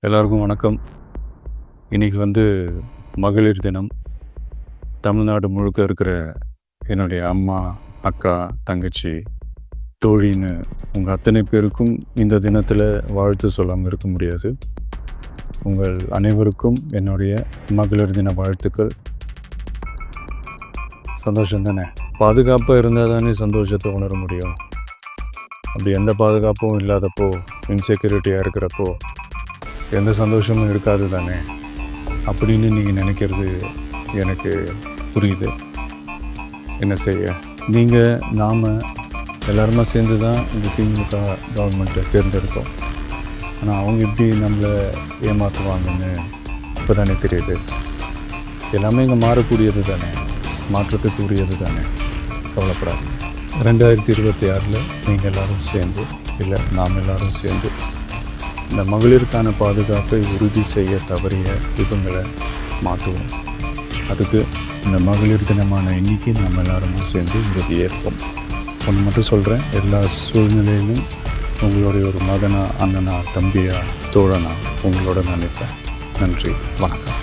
எல்லாருக்கும் வணக்கம். இன்றைக்கி மகளிர் தினம். தமிழ்நாடு முழுக்க இருக்கிற என்னுடைய அம்மா, அக்கா, தங்கச்சி, தோழின்னு உங்கள் அத்தனை பேருக்கும் இந்த தினத்தில் வாழ்த்து சொல்லாமல் இருக்க முடியாது. உங்கள் அனைவருக்கும் என்னுடைய மகளிர் தின வாழ்த்துக்கள். சந்தோஷம் தானே? பாதுகாப்பாக இருந்தால் தானே சந்தோஷத்தை உணர முடியும். அப்படி எந்த பாதுகாப்பும் இல்லாதப்போ, இன்செக்யூரிட்டியாக இருக்கிறப்போ எந்த சந்தோஷமும் இருக்காது தானே அப்படின்னு நீங்கள் நினைக்கிறது எனக்கு புரியுது. என்ன செய்ய, நாம் எல்லாருமா சேர்ந்து தான் இந்த திமுக கவர்மெண்ட்டை தேர்ந்தெடுத்தோம். ஆனால் அவங்க எப்படி நம்மளை ஏமாற்றுவாங்கன்னு இப்போ தானே தெரியுது. எல்லாமே இங்கே மாறக்கூடியது தானே, மாற்றத்துக்கு உரியது தானே. கவலைப்படாது. 2026 நீங்கள் எல்லோரும் சேர்ந்து, இல்லை நாம் எல்லோரும் சேர்ந்து இந்த மகளிருக்கான பாதுகாப்பை உறுதி செய்ய தவறிய இவங்களை மாற்றுவோம். அதுக்கு இந்த மகளிர் தினமான இன்னைக்கு நம்ம எல்லாருமே சேர்ந்து உறுதியேற்போம். ஒன்று மட்டும் சொல்கிறேன், எல்லா சூழ்நிலையிலும் உங்களுடைய ஒரு மகனா, அண்ணனா, தம்பியா, தோழனா உங்களோட நினைப்பேன். நன்றி, வணக்கம்.